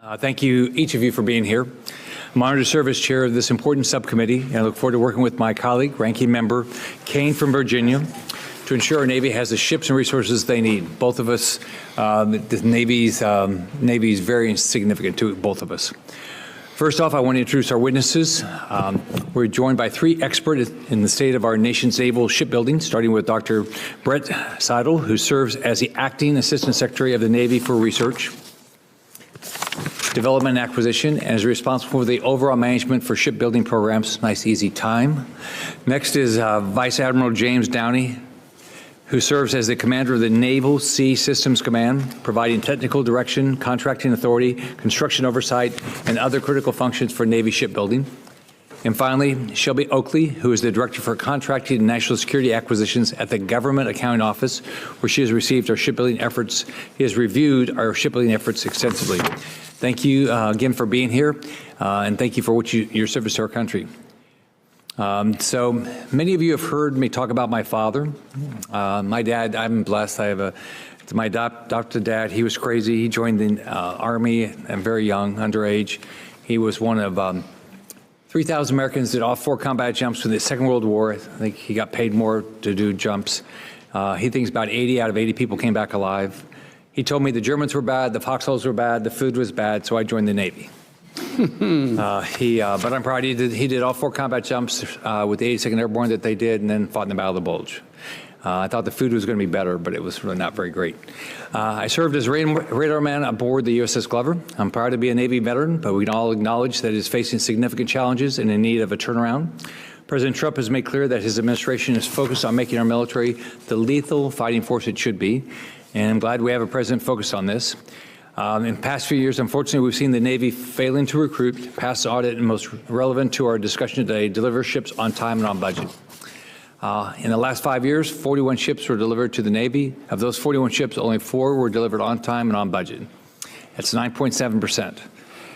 Thank you, each of you, for being here. I'm honored to serve as chair of this important subcommittee, and I look forward to working with my colleague, Ranking Member Kane from Virginia, to ensure our Navy has the ships and resources they need. Both of us, the Navy is very significant to both of us. First off, I want to introduce our witnesses. We're joined by three experts in the state of our nation's naval shipbuilding, starting with Dr. Brett Seidel, who serves as the Acting Assistant Secretary of the Navy for Research, Development and Acquisition, and is responsible for the overall management for shipbuilding programs. Nice, easy time. Next is Vice Admiral James Downey, who serves as the commander of the Naval Sea Systems Command, providing technical direction, contracting authority, construction oversight, and other critical functions for Navy shipbuilding. And finally, Shelby Oakley, who is the Director for Contracting and National Security Acquisitions at the Government Accounting Office, where she has received our shipbuilding efforts. He has reviewed our shipbuilding efforts extensively. Thank you again for being here, and thank you for your service to our country. So many of you have heard me talk about my father. My dad, I'm blessed. I have my adopted dad. He was crazy. He joined the Army and very young, underage. He was one of 3,000 Americans did all 4 combat jumps in the Second World War. I think he got paid more to do jumps. He thinks about 80 out of 80 people came back alive. He told me the Germans were bad, the foxholes were bad, the food was bad, so I joined the Navy. But I'm proud he did all 4 combat jumps with the 82nd Airborne that they did, and then fought in the Battle of the Bulge. I thought the food was going to be better, but it was really not very great. I served as radar man aboard the USS Glover. I'm proud to be a Navy veteran, but we can all acknowledge that it is facing significant challenges and in need of a turnaround. President Trump has made clear that his administration is focused on making our military the lethal fighting force it should be, and I'm glad we have a president focused on this. In the past few years, unfortunately, we've seen the Navy failing to recruit, pass the audit, and most relevant to our discussion today, deliver ships on time and on budget. In the last 5 years, 41 ships were delivered to the Navy. Of those 41 ships, only 4 were delivered on time and on budget. That's 9.7%.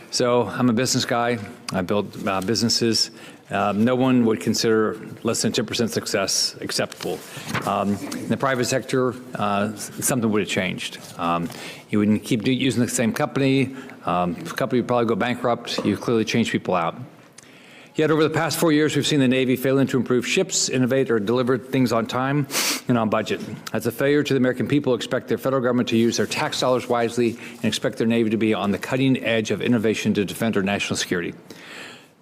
So I'm a business guy. I build businesses. No one would consider less than 10% success acceptable. In the private sector, something would have changed. You wouldn't keep using the same company. The company would probably go bankrupt. You clearly change people out. Yet over the past 4 years, we've seen the Navy failing to improve ships, innovate, or deliver things on time and on budget. That's a failure to the American people who expect their federal government to use their tax dollars wisely and expect their Navy to be on the cutting edge of innovation to defend our national security.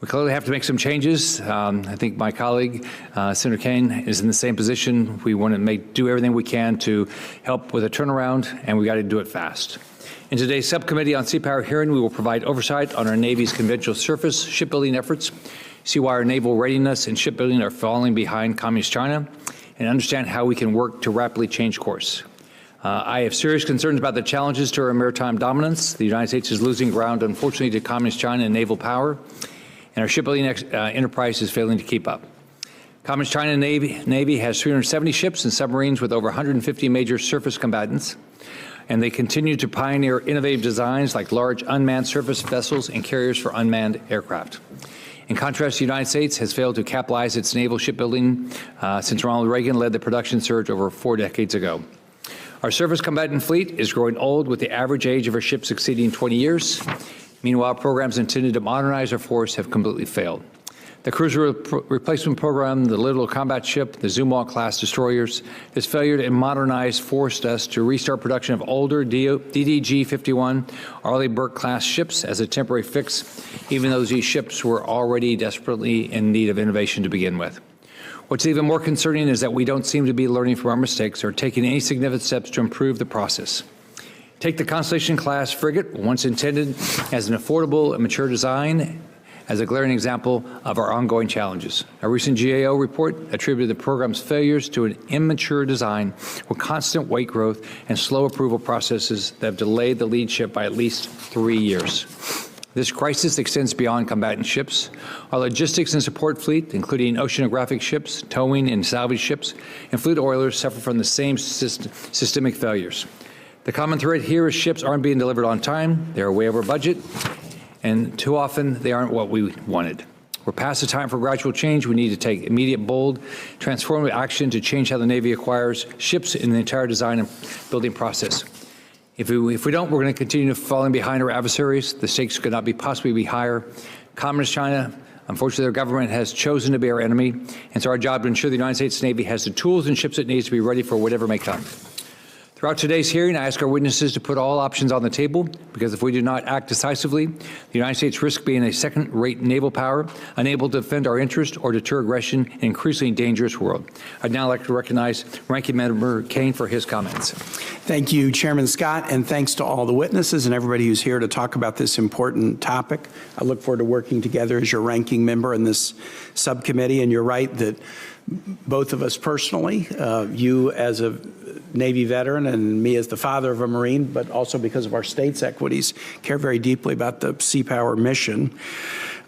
We clearly have to make some changes. I think my colleague, Senator Kane, is in the same position. We want to do everything we can to help with a turnaround, and we got to do it fast. In today's subcommittee on Sea Power hearing, we will provide oversight on our Navy's conventional surface shipbuilding efforts, see why our naval readiness and shipbuilding are falling behind Communist China, and understand how we can work to rapidly change course. I have serious concerns about the challenges to our maritime dominance. The United States is losing ground, unfortunately, to Communist China and naval power, and our shipbuilding enterprise is failing to keep up. Communist China Navy has 370 ships and submarines with over 150 major surface combatants, and they continue to pioneer innovative designs like large unmanned surface vessels and carriers for unmanned aircraft. In contrast, the United States has failed to capitalize its naval shipbuilding since Ronald Reagan led the production surge over 4 decades ago. Our surface combatant fleet is growing old, with the average age of our ships exceeding 20 years. Meanwhile, programs intended to modernize our force have completely failed. The cruiser replacement program, the Little Combat Ship, the Zumwalt-class destroyers, this failure to modernize forced us to restart production of older DDG-51 Arleigh Burke-class ships as a temporary fix, even though these ships were already desperately in need of innovation to begin with. What's even more concerning is that we don't seem to be learning from our mistakes or taking any significant steps to improve the process. Take the Constellation-class frigate, once intended as an affordable and mature design, as a glaring example of our ongoing challenges. A recent GAO report attributed the program's failures to an immature design with constant weight growth and slow approval processes that have delayed the lead ship by at least 3 years. This crisis extends beyond combatant ships. Our logistics and support fleet, including oceanographic ships, towing and salvage ships, and fleet oilers suffer from the same systemic failures. The common thread here is ships aren't being delivered on time, they're way over budget, and too often they aren't what we wanted. We're past the time for gradual change. We need to take immediate, bold, transformative action to change how the Navy acquires ships in the entire design and building process. If we don't, we're going to continue falling behind our adversaries. The stakes could not possibly be higher. Communist China, unfortunately, their government has chosen to be our enemy, and it's our job to ensure the United States Navy has the tools and ships it needs to be ready for whatever may come. Throughout today's hearing, I ask our witnesses to put all options on the table, because if we do not act decisively, the United States risks being a second-rate naval power, unable to defend our interests or deter aggression in an increasingly dangerous world. I'd now like to recognize Ranking Member Kane for his comments. Thank you, Chairman Scott, and thanks to all the witnesses and everybody who's here to talk about this important topic. I look forward to working together as your ranking member in this subcommittee, and you're right that both of us personally, you as a Navy veteran and me as the father of a Marine, but also because of our state's equities, care very deeply about the Sea Power mission.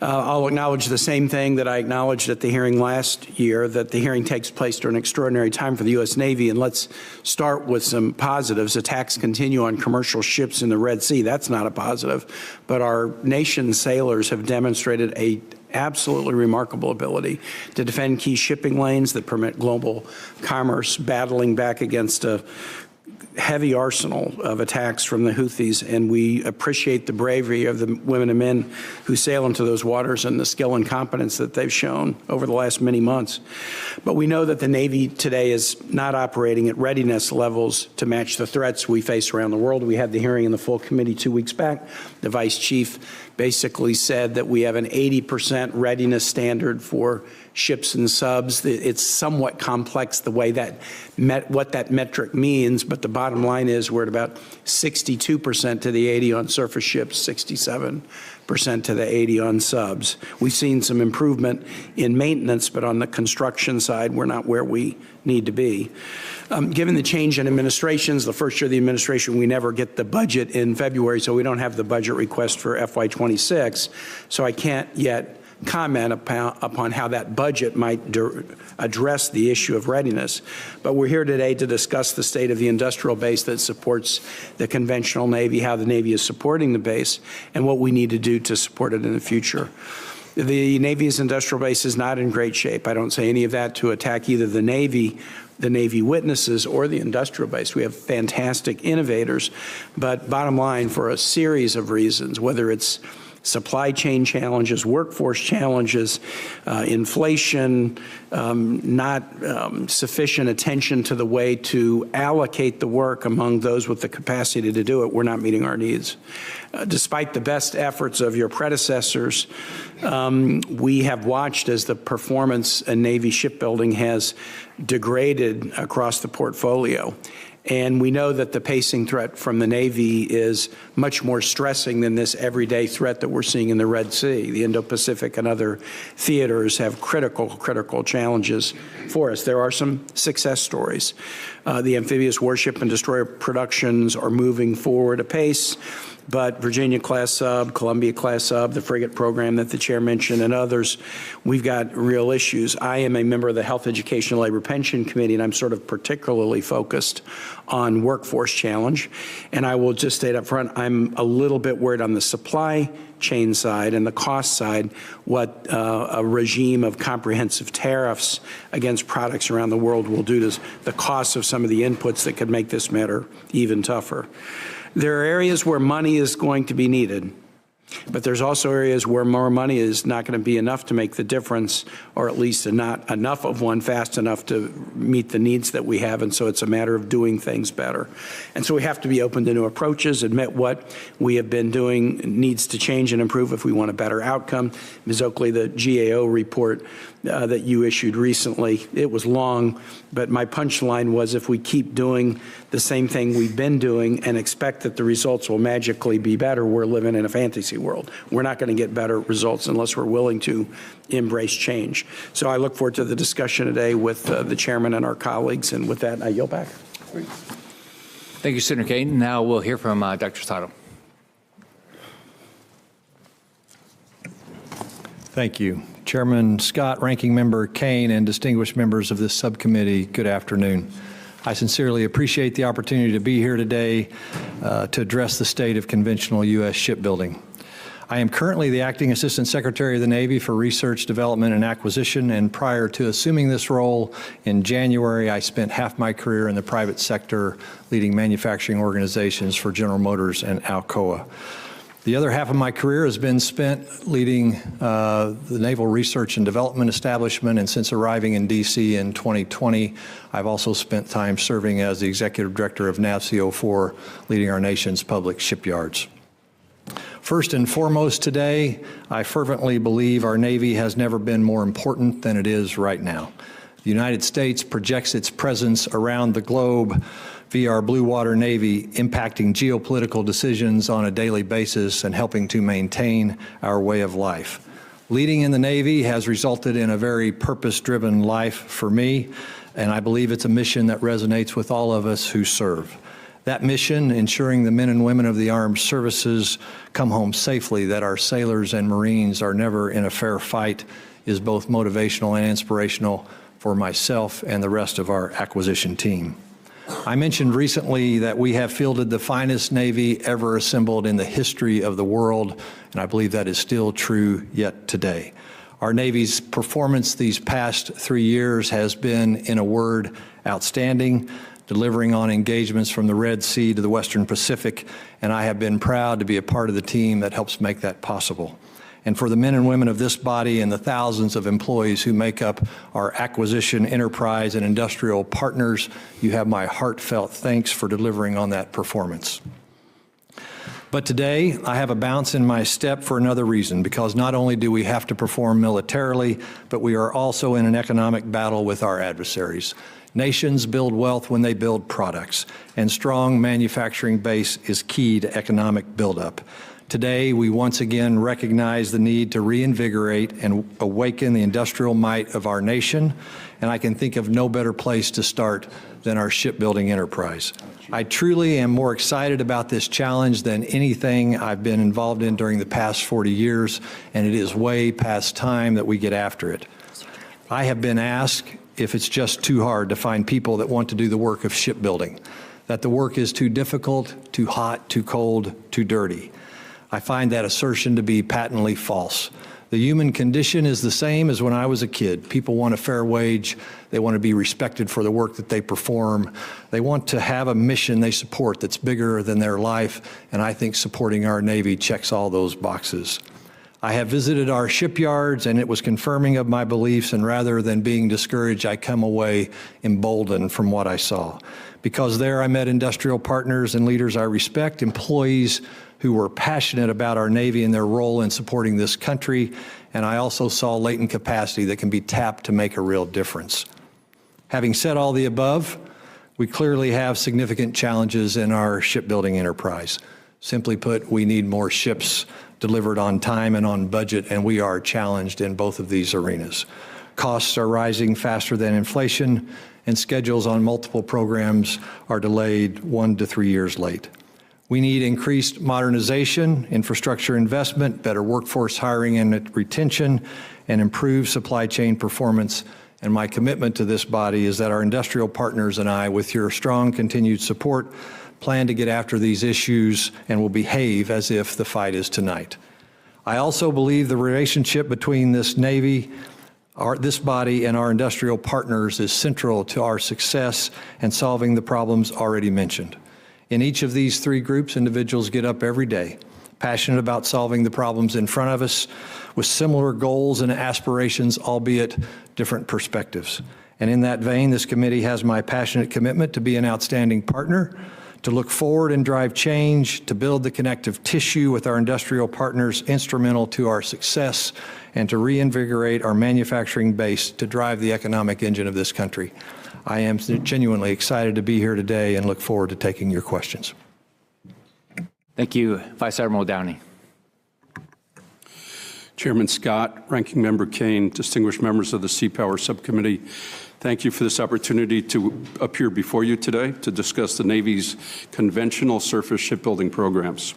I'll acknowledge the same thing that I acknowledged at the hearing last year, that the hearing takes place during an extraordinary time for the U.S. Navy. And let's start with some positives. Attacks continue on commercial ships in the Red Sea. That's not a positive. But our nation's sailors have demonstrated a absolutely remarkable ability to defend key shipping lanes that permit global commerce, battling back against a heavy arsenal of attacks from the Houthis, and we appreciate the bravery of the women and men who sail into those waters and the skill and competence that they've shown over the last many months. But we know that the Navy today is not operating at readiness levels to match the threats we face around the world. We had the hearing in the full committee 2 weeks back. The Vice Chief basically said that we have an 80% readiness standard for ships and subs. It's somewhat complex the way that what that metric means, but the bottom line is we're at about 62% to the 80 on surface ships, 67% to the 80 on subs. We've seen some improvement in maintenance, but on the construction side, we're not where we need to be. Given the change in administrations, the first year of the administration, we never get the budget in February, so we don't have the budget request for FY26. So I can't yet comment upon how that budget might address the issue of readiness. But we're here today to discuss the state of the industrial base that supports the conventional Navy, how the Navy is supporting the base, and what we need to do to support it in the future. The Navy's industrial base is not in great shape. I don't say any of that to attack either the Navy witnesses, or the industrial base. We have fantastic innovators, but bottom line, for a series of reasons, whether it's supply chain challenges, workforce challenges, inflation, not sufficient attention to the way to allocate the work among those with the capacity to do it, we're not meeting our needs. Despite the best efforts of your predecessors, we have watched as the performance in Navy shipbuilding has degraded across the portfolio. And we know that the pacing threat from the Navy is much more stressing than this everyday threat that we're seeing in the Red Sea. The Indo-Pacific and other theaters have critical challenges for us. There are some success stories. The amphibious warship and destroyer productions are moving forward apace. But Virginia-class sub, Columbia-class sub, the frigate program that the chair mentioned, and others, we've got real issues. I am a member of the Health, Education, Labor, Pension Committee, and I'm sort of particularly focused on workforce challenge. And I will just state up front, I'm a little bit worried on the supply chain side and the cost side, what a regime of comprehensive tariffs against products around the world will do to the cost of some of the inputs that could make this matter even tougher. There are areas where money is going to be needed, but there's also areas where more money is not going to be enough to make the difference, or at least not enough of one fast enough to meet the needs that we have, and so it's a matter of doing things better. And so we have to be open to new approaches, admit what we have been doing needs to change and improve if we want a better outcome. Ms. Oakley, the GAO report that you issued recently, it was long, but my punchline was if we keep doing the same thing we've been doing and expect that the results will magically be better, we're living in a fantasy world. We're not going to get better results unless we're willing to embrace change. So I look forward to the discussion today with the chairman and our colleagues, and with that, I yield back. Thank you, Senator Kane. Now we'll hear from Dr. Sato. Thank you. Chairman Scott, Ranking Member Kane, and distinguished members of this subcommittee, good afternoon. I sincerely appreciate the opportunity to be here today to address the state of conventional U.S. shipbuilding. I am currently the Acting Assistant Secretary of the Navy for Research, Development, and Acquisition, and prior to assuming this role in January, I spent half my career in the private sector leading manufacturing organizations for General Motors and Alcoa. The other half of my career has been spent leading the Naval Research and Development Establishment, and since arriving in D.C. in 2020, I've also spent time serving as the Executive Director of NAVSEA 04, leading our nation's public shipyards. First and foremost today, I fervently believe our Navy has never been more important than it is right now. The United States projects its presence around the globe via our Blue Water Navy, impacting geopolitical decisions on a daily basis and helping to maintain our way of life. Leading in the Navy has resulted in a very purpose-driven life for me, and I believe it's a mission that resonates with all of us who serve. That mission, ensuring the men and women of the armed services come home safely, that our sailors and Marines are never in a fair fight, is both motivational and inspirational for myself and the rest of our acquisition team. I mentioned recently that we have fielded the finest Navy ever assembled in the history of the world, and I believe that is still true yet today. Our Navy's performance these past 3 years has been, in a word, outstanding, delivering on engagements from the Red Sea to the Western Pacific, and I have been proud to be a part of the team that helps make that possible. And for the men and women of this body and the thousands of employees who make up our acquisition, enterprise, and industrial partners, you have my heartfelt thanks for delivering on that performance. But today, I have a bounce in my step for another reason, because not only do we have to perform militarily, but we are also in an economic battle with our adversaries. Nations build wealth when they build products, and strong manufacturing base is key to economic buildup. Today, we once again recognize the need to reinvigorate and awaken the industrial might of our nation, and I can think of no better place to start than our shipbuilding enterprise. I truly am more excited about this challenge than anything I've been involved in during the past 40 years, and it is way past time that we get after it. I have been asked if it's just too hard to find people that want to do the work of shipbuilding, that the work is too difficult, too hot, too cold, too dirty. I find that assertion to be patently false. The human condition is the same as when I was a kid. People want a fair wage. They want to be respected for the work that they perform. They want to have a mission they support that's bigger than their life, and I think supporting our Navy checks all those boxes. I have visited our shipyards, and it was confirming of my beliefs, and rather than being discouraged, I come away emboldened from what I saw. Because there I met industrial partners and leaders I respect, employees who were passionate about our Navy and their role in supporting this country, and I also saw latent capacity that can be tapped to make a real difference. Having said all the above, we clearly have significant challenges in our shipbuilding enterprise. Simply put, we need more ships delivered on time and on budget, and we are challenged in both of these arenas. Costs are rising faster than inflation, and schedules on multiple programs are delayed 1 to 3 years late. We need increased modernization, infrastructure investment, better workforce hiring and retention, and improved supply chain performance. And my commitment to this body is that our industrial partners and I, with your strong continued support, plan to get after these issues and will behave as if the fight is tonight. I also believe the relationship between this Navy, this body, and our industrial partners is central to our success and solving the problems already mentioned. In each of these three groups, individuals get up every day, passionate about solving the problems in front of us, with similar goals and aspirations, albeit different perspectives. And in that vein, this committee has my passionate commitment to be an outstanding partner, to look forward and drive change, to build the connective tissue with our industrial partners instrumental to our success, and to reinvigorate our manufacturing base to drive the economic engine of this country. I am genuinely excited to be here today and look forward to taking your questions. Thank you, Vice Admiral Downey. Chairman Scott, Ranking Member Kane, distinguished members of the Sea Power Subcommittee, thank you for this opportunity to appear before you today to discuss the Navy's conventional surface shipbuilding programs.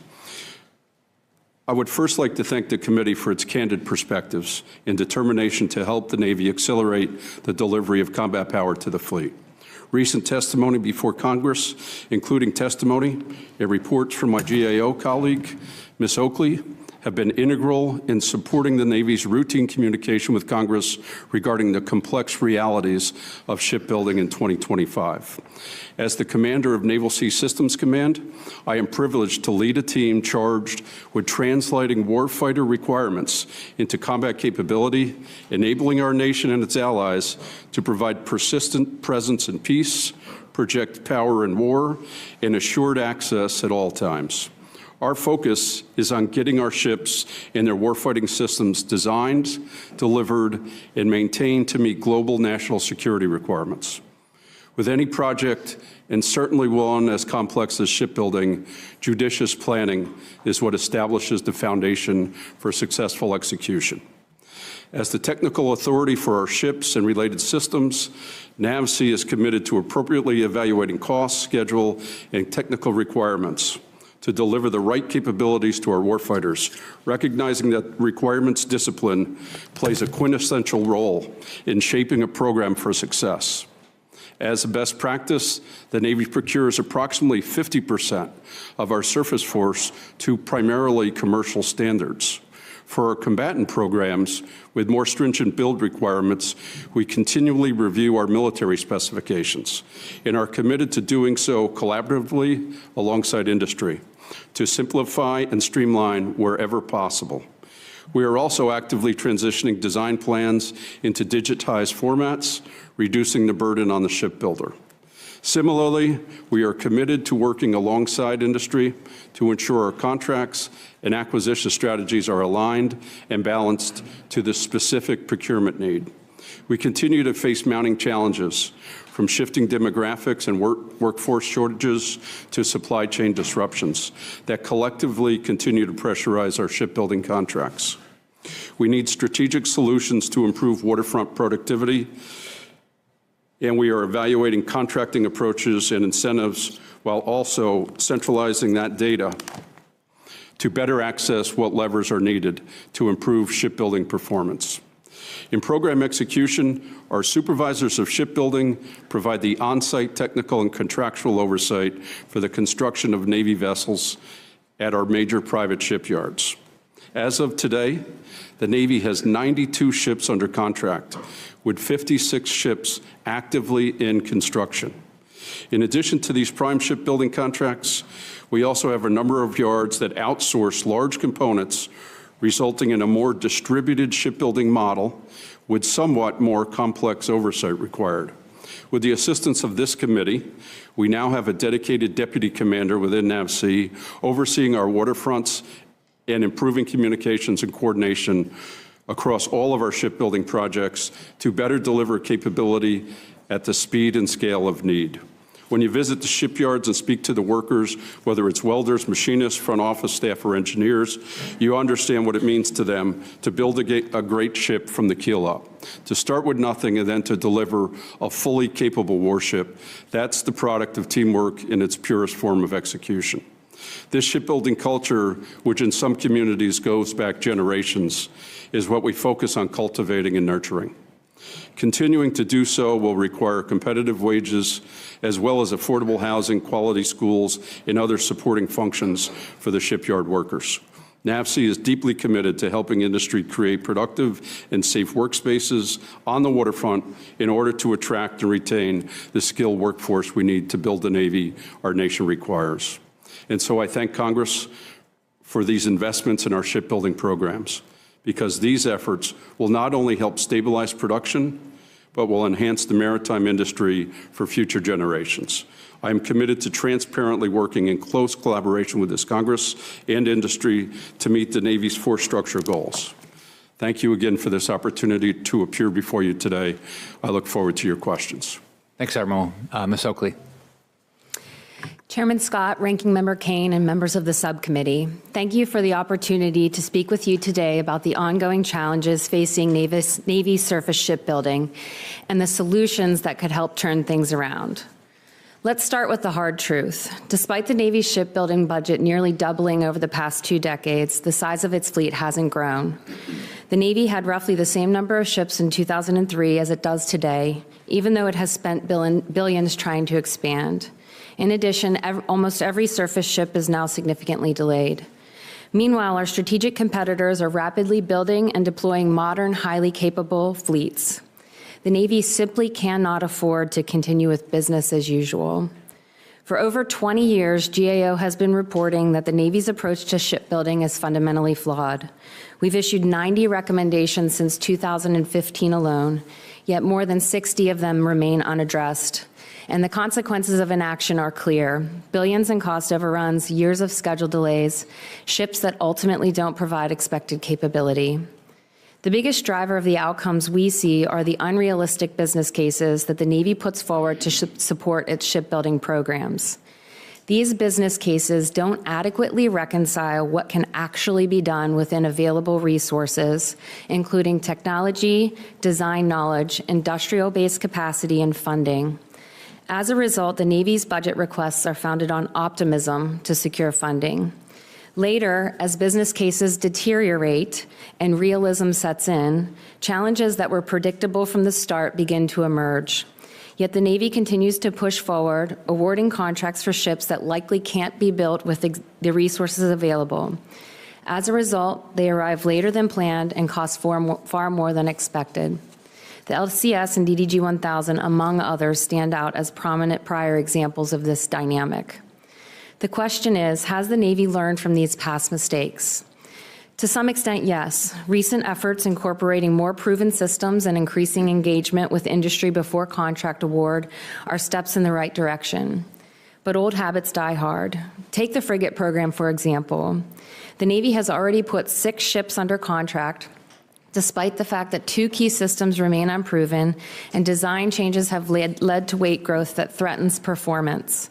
I would first like to thank the committee for its candid perspectives and determination to help the Navy accelerate the delivery of combat power to the fleet. Recent testimony before Congress, including testimony and reports from my GAO colleague, Ms. Oakley, have been integral in supporting the Navy's routine communication with Congress regarding the complex realities of shipbuilding in 2025. As the commander of Naval Sea Systems Command, I am privileged to lead a team charged with translating warfighter requirements into combat capability, enabling our nation and its allies to provide persistent presence in peace, project power in war, and assured access at all times. Our focus is on getting our ships and their warfighting systems designed, delivered, and maintained to meet global national security requirements. With any project, and certainly one as complex as shipbuilding, judicious planning is what establishes the foundation for successful execution. As the technical authority for our ships and related systems, NAVSEA is committed to appropriately evaluating costs, schedule, and technical requirements to deliver the right capabilities to our warfighters, recognizing that requirements discipline plays a quintessential role in shaping a program for success. As a best practice, the Navy procures approximately 50% of our surface force to primarily commercial standards. For our combatant programs with more stringent build requirements, we continually review our military specifications and are committed to doing so collaboratively alongside industry to simplify and streamline wherever possible. We are also actively transitioning design plans into digitized formats, reducing the burden on the shipbuilder. Similarly, we are committed to working alongside industry to ensure our contracts and acquisition strategies are aligned and balanced to the specific procurement need. We continue to face mounting challenges, from shifting demographics and workforce shortages to supply chain disruptions that collectively continue to pressurize our shipbuilding contracts. We need strategic solutions to improve waterfront productivity, and we are evaluating contracting approaches and incentives while also centralizing that data to better access what levers are needed to improve shipbuilding performance. In program execution, our supervisors of shipbuilding provide the on-site technical and contractual oversight for the construction of Navy vessels at our major private shipyards. As of today, the Navy has 92 ships under contract, with 56 ships actively in construction. In addition to these prime shipbuilding contracts, we also have a number of yards that outsource large components, resulting in a more distributed shipbuilding model with somewhat more complex oversight required. With the assistance of this committee, we now have a dedicated deputy commander within NAVSEA overseeing our waterfronts and improving communications and coordination across all of our shipbuilding projects to better deliver capability at the speed and scale of need. When you visit the shipyards and speak to the workers, whether it's welders, machinists, front office staff, or engineers, you understand what it means to them to build a great ship from the keel up, to start with nothing and then to deliver a fully capable warship. That's the product of teamwork in its purest form of execution. This shipbuilding culture, which in some communities goes back generations, is what we focus on cultivating and nurturing. Continuing to do so will require competitive wages, as well as affordable housing, quality schools, and other supporting functions for the shipyard workers. NAVSEA is deeply committed to helping industry create productive and safe workspaces on the waterfront in order to attract and retain the skilled workforce we need to build the Navy our nation requires. And so I thank Congress for these investments in our shipbuilding programs, because these efforts will not only help stabilize production, but will enhance the maritime industry for future generations. I am committed to transparently working in close collaboration with this Congress and industry to meet the Navy's force structure goals. Thank you again for this opportunity to appear before you today. I look forward to your questions. Thanks, Admiral. Ms. Oakley. Chairman Scott, Ranking Member Kane, and members of the subcommittee, thank you for the opportunity to speak with you today about the ongoing challenges facing Navy surface shipbuilding and the solutions that could help turn things around. Let's start with the hard truth. Despite the Navy's shipbuilding budget nearly doubling over the past 2 decades, the size of its fleet hasn't grown. The Navy had roughly the same number of ships in 2003 as it does today, even though it has spent billions trying to expand. In addition, almost every surface ship is now significantly delayed. Meanwhile, our strategic competitors are rapidly building and deploying modern, highly capable fleets. The Navy simply cannot afford to continue with business as usual. For over 20 years, GAO has been reporting that the Navy's approach to shipbuilding is fundamentally flawed. We've issued 90 recommendations since 2015 alone, yet more than 60 of them remain unaddressed. And the consequences of inaction are clear: billions in cost overruns, years of schedule delays, ships that ultimately don't provide expected capability. The biggest driver of the outcomes we see are the unrealistic business cases that the Navy puts forward to support its shipbuilding programs. These business cases don't adequately reconcile what can actually be done within available resources, including technology, design knowledge, industrial-based capacity, and funding. As a result, the Navy's budget requests are founded on optimism to secure funding. Later, as business cases deteriorate and realism sets in, challenges that were predictable from the start begin to emerge. Yet the Navy continues to push forward, awarding contracts for ships that likely can't be built with the resources available. As a result, they arrive later than planned and cost far more than expected. The LCS and DDG 1000, among others, stand out as prominent prior examples of this dynamic. The question is, has the Navy learned from these past mistakes? To some extent, yes. Recent efforts incorporating more proven systems and increasing engagement with industry before contract award are steps in the right direction. But old habits die hard. Take the frigate program, for example. The Navy has already put 6 ships under contract, despite the fact that 2 key systems remain unproven and design changes have led to weight growth that threatens performance.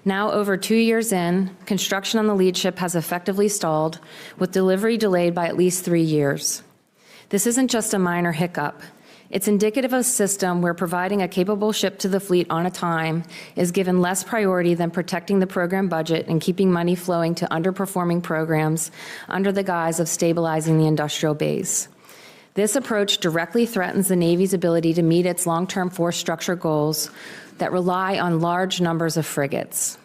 Now, over 2 years in, construction on the lead ship has effectively stalled, with delivery delayed by at least 3 years. This isn't just a minor hiccup. It's indicative of a system where providing a capable ship to the fleet on a time is given less priority than protecting the program budget and keeping money flowing to underperforming programs under the guise of stabilizing the industrial base. This approach directly threatens the Navy's ability to meet its long-term force structure goals that rely on large numbers of frigates.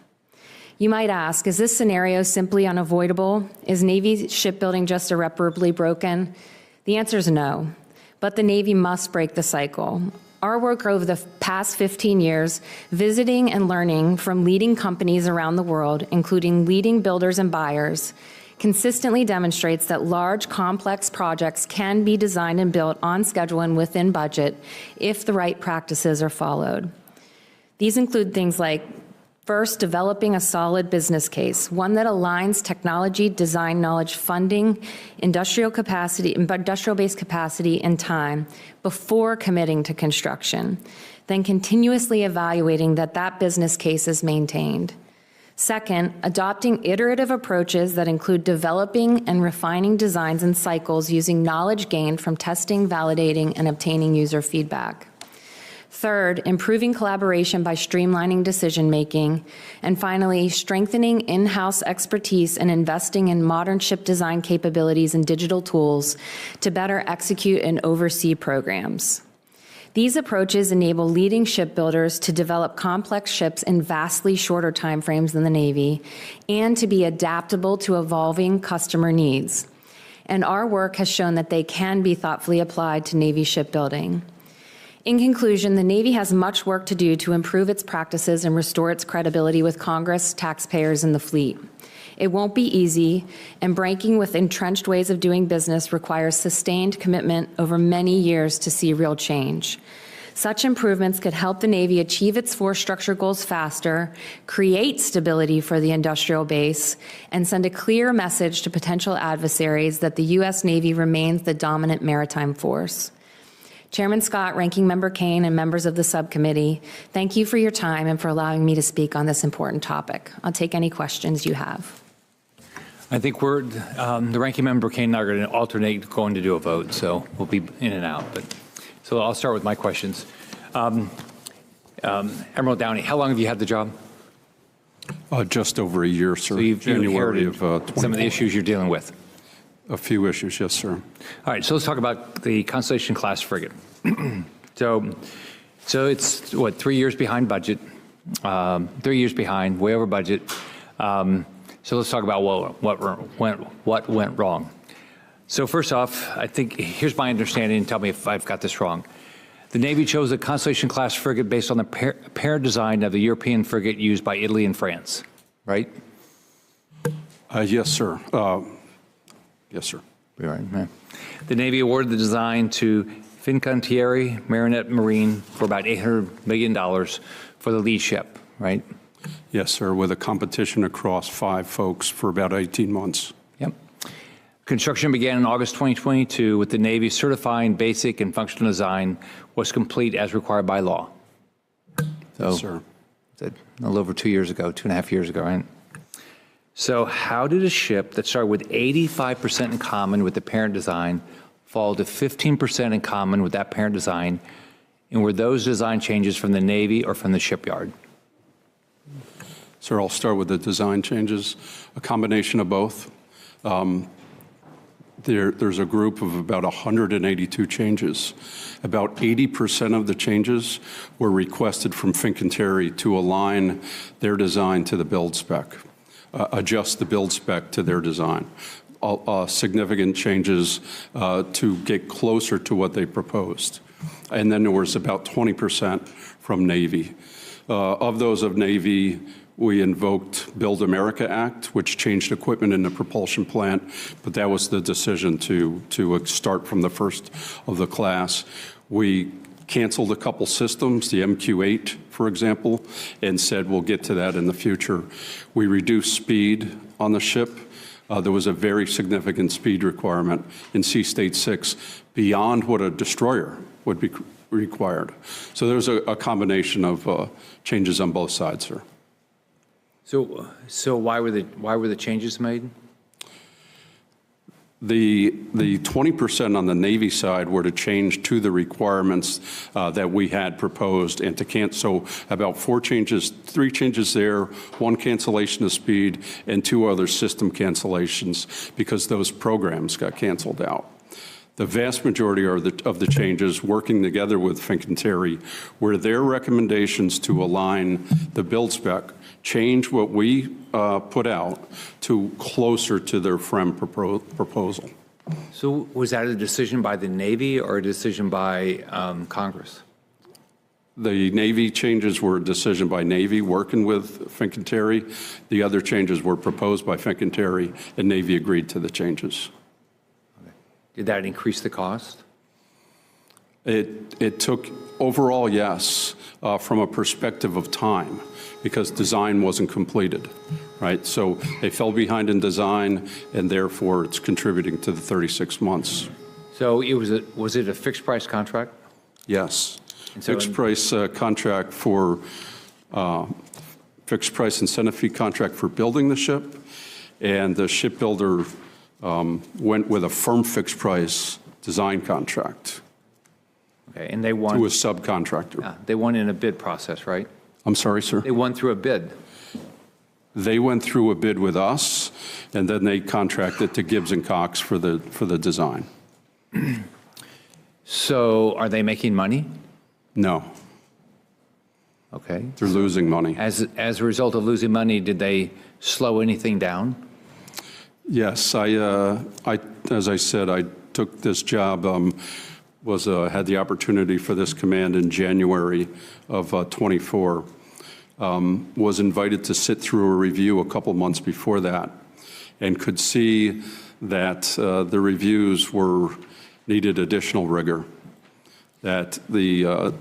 You might ask, is this scenario simply unavoidable? Is Navy shipbuilding just irreparably broken? The answer is no, but the Navy must break the cycle. Our work over the past 15 years, visiting and learning from leading companies around the world, including leading builders and buyers, consistently demonstrates that large, complex projects can be designed and built on schedule and within budget if the right practices are followed. These include things like, first, developing a solid business case, one that aligns technology, design knowledge, funding, industrial based capacity, and time before committing to construction, then continuously evaluating that business case is maintained. Second, adopting iterative approaches that include developing and refining designs and cycles using knowledge gained from testing, validating, and obtaining user feedback. Third, improving collaboration by streamlining decision-making. And finally, strengthening in-house expertise and investing in modern ship design capabilities and digital tools to better execute and oversee programs. These approaches enable leading shipbuilders to develop complex ships in vastly shorter timeframes than the Navy and to be adaptable to evolving customer needs. And our work has shown that they can be thoughtfully applied to Navy shipbuilding. In conclusion, the Navy has much work to do to improve its practices and restore its credibility with Congress, taxpayers, and the fleet. It won't be easy, and breaking with entrenched ways of doing business requires sustained commitment over many years to see real change. Such improvements could help the Navy achieve its force structure goals faster, create stability for the industrial base, and send a clear message to potential adversaries that the U.S. Navy remains the dominant maritime force. Chairman Scott, Ranking Member Kane, and members of the subcommittee, thank you for your time and for allowing me to speak on this important topic. I'll take any questions you have. I think the Ranking Member Kane and I are going to alternate going to do a vote, so we'll be in and out. So I'll start with my questions. Admiral Downey, how long have you had the job? Just over a year, sir. So you've January inherited of some of the issues you're dealing with. A few issues, yes, sir. All right, so let's talk about the Constellation-class frigate. So it's, what, 3 years behind budget, 3 years behind, way over budget. So let's talk about what went wrong. So first off, I think here's my understanding, and tell me if I've got this wrong. The Navy chose a Constellation-class frigate based on the parent design of the European frigate used by Italy and France, right? Yes, sir. Yes, sir. Right. Yeah. The Navy awarded the design to Fincantieri Marinette Marine for about $800 million for the lead ship, right? Yes, sir, with a competition across 5 folks for about 18 months. Yep. Construction began in August 2022 with the Navy certifying basic and functional design was complete as required by law. So, Yes, sir. A little over 2 years ago, 2.5 years ago, right? So how did a ship that started with 85% in common with the parent design fall to 15% in common with that parent design? And were those design changes from the Navy or from the shipyard? Sir, I'll start with the design changes, a combination of both. There's a group of about 182 changes. About 80% of the changes were requested from Fincantieri to align their design to the build spec, adjust the build spec to their design. Significant changes to get closer to what they proposed. And then there was about 20% from Navy. Of those of Navy, we invoked Build America Act, which changed equipment in the propulsion plant, but that was the decision to start from the first of the class. We canceled a couple systems, the MQ-8, for example, and said we'll get to that in the future. We reduced speed on the ship. There was a very significant speed requirement in Sea State 6 beyond what a destroyer would be required. So there was a combination of changes on both sides, sir. So why were the changes made? The 20% on the Navy side were to change to the requirements that we had proposed and to cancel. So about 3 changes there, 1 cancellation of speed, and 2 other system cancellations because those programs got canceled out. The vast majority of the changes, working together with Fincantieri, were their recommendations to align the build spec, change what we put out to closer to their FREM proposal. So was that a decision by the Navy or a decision by Congress? The Navy changes were a decision by Navy working with Fincantieri. The other changes were proposed by Fincantieri, and Navy agreed to the changes. Did that increase the cost? It took, overall, yes, from a perspective of time, because design wasn't completed, right? So they fell behind in design, and therefore it's contributing to the 36 months. So was it a fixed price contract? Yes. So fixed price contract for, fixed price incentive fee contract for building the ship, and the shipbuilder went with a firm fixed price design contract. Okay, and they won. To a subcontractor. Yeah, they won in a bid process, right? I'm sorry, sir? They won through a bid. They went through a bid with us, and then they contracted to Gibbs & Cox for the design. So are they making money? No. Okay. They're losing money. As a result of losing money, did they slow anything down? Yes, as I said, I took this job, had the opportunity for this command in January of 24. Was invited to sit through a review a couple months before that, and could see that the reviews needed additional rigor. That the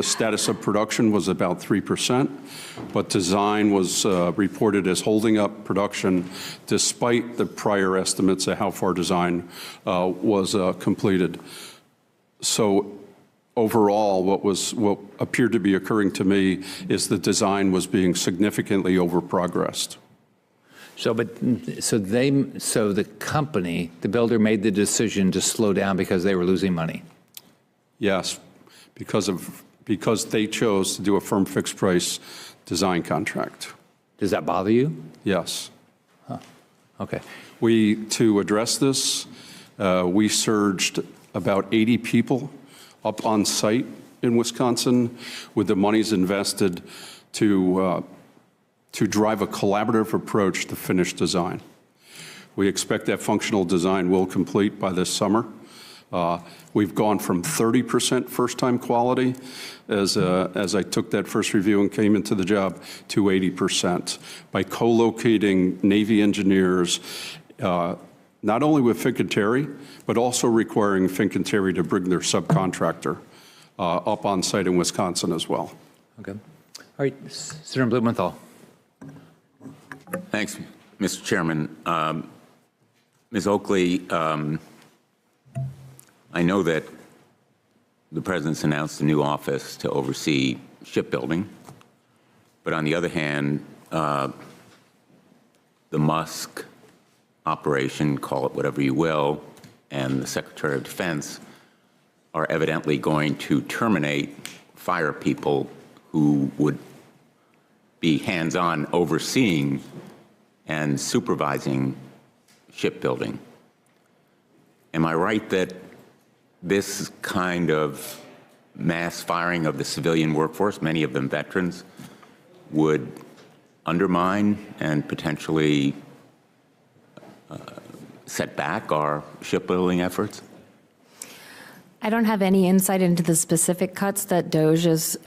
status of production was about 3%, but design was reported as holding up production despite the prior estimates of how far design was completed. So overall, what appeared to be occurring to me is the design was being significantly over-progressed. So the company, the builder, made the decision to slow down because they were losing money. Yes, because they chose to do a firm fixed price design contract. Does that bother you? Yes. Huh. Okay. To address this, we surged about 80 people up on site in Wisconsin with the monies invested to to drive a collaborative approach to finished design. We expect that functional design will complete by this summer. We've gone from 30% first-time quality as I took that first review and came into the job to 80% by co-locating Navy engineers, not only with Fincantieri, but also requiring Fincantieri to bring their subcontractor up on site in Wisconsin as well. Okay. All right, Senator Blumenthal. Thanks, Mr. Chairman. Ms. Oakley, I know that the President's announced a new office to oversee shipbuilding, but on the other hand, the Musk operation, call it whatever you will, and the Secretary of Defense are evidently going to fire people who would be hands-on overseeing and supervising shipbuilding. Am I right that this kind of mass firing of the civilian workforce, many of them veterans, would undermine and potentially set back our shipbuilding efforts? I don't have any insight into the specific cuts that DOJ is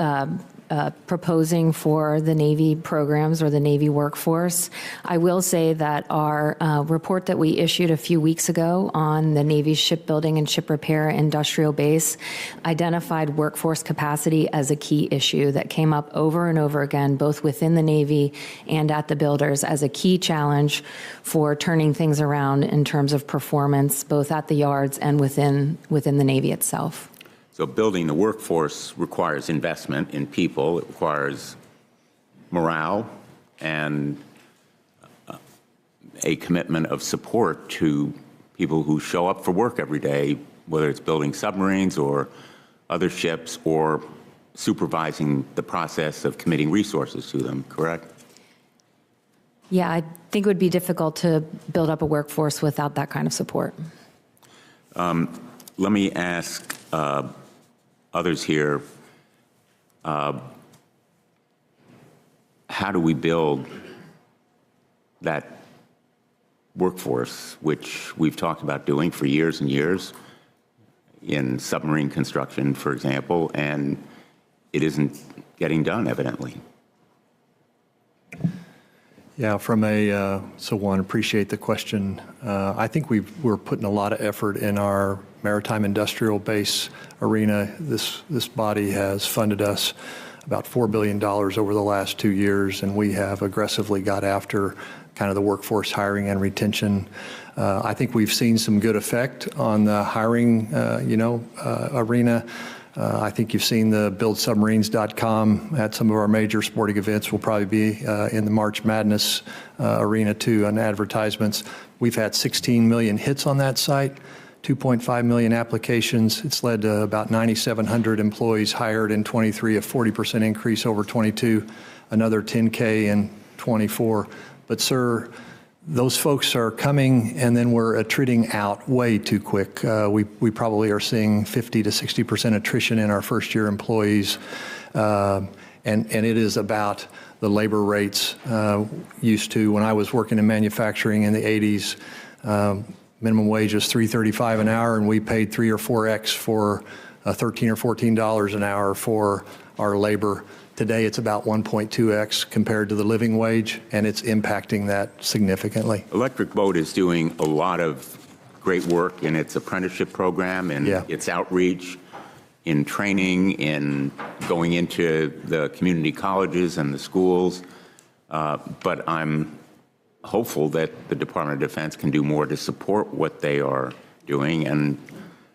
proposing for the Navy programs or the Navy workforce. I will say that our report that we issued a few weeks ago on the Navy's shipbuilding and ship repair industrial base identified workforce capacity as a key issue that came up over and over again, both within the Navy and at the builders, as a key challenge for turning things around in terms of performance, both at the yards and within the Navy itself. So building the workforce requires investment in people. It requires morale and a commitment of support to people who show up for work every day, whether it's building submarines or other ships or supervising the process of committing resources to them, correct? Yeah, I think it would be difficult to build up a workforce without that kind of support. Let me ask others here, how do we build that workforce, which we've talked about doing for years and years in submarine construction, for example, and it isn't getting done, evidently? Yeah, so one, appreciate the question. I think we're putting a lot of effort in our maritime industrial base arena. This body has funded us about $4 billion over the last 2 years, and we have aggressively got after kind of the workforce hiring and retention. I think we've seen some good effect on the hiring, arena. I think you've seen the buildsubmarines.com at some of our major sporting events. We'll probably be in the March Madness arena too on advertisements. We've had 16 million hits on that site, 2.5 million applications. It's led to about 9,700 employees hired in 23, a 40% increase over 22, another 10K in 24. But sir, those folks are coming and then we're attriting out way too quick. We probably are seeing 50 to 60% attrition in our first year employees. And it is about the labor rates. Used to, when I was working in manufacturing in the 80s, minimum wage was $3.35 an hour and we paid 3 or 4X for $13 or $14 an hour for our labor. Today, it's about 1.2x compared to the living wage, and it's impacting that significantly. Electric Boat is doing a lot of great work in its apprenticeship program and its outreach, in training, in going into the community colleges and the schools. But I'm hopeful that the Department of Defense can do more to support what they are doing, and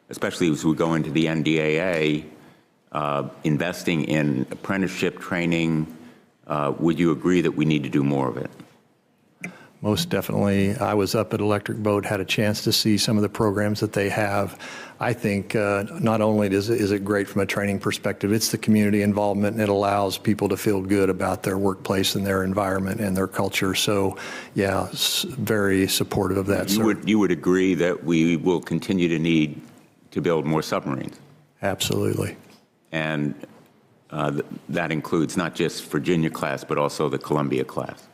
especially as we go into the NDAA, investing in apprenticeship training. Would you agree that we need to do more of it? Most definitely. I was up at Electric Boat, had a chance to see some of the programs that they have. I think not only is it great from a training perspective, it's the community involvement, and it allows people to feel good about their workplace and their environment and their culture. So, yeah, very supportive of that. You would agree that we will continue to need to build more submarines? Absolutely. And That includes not just Virginia class, but also the Columbia class.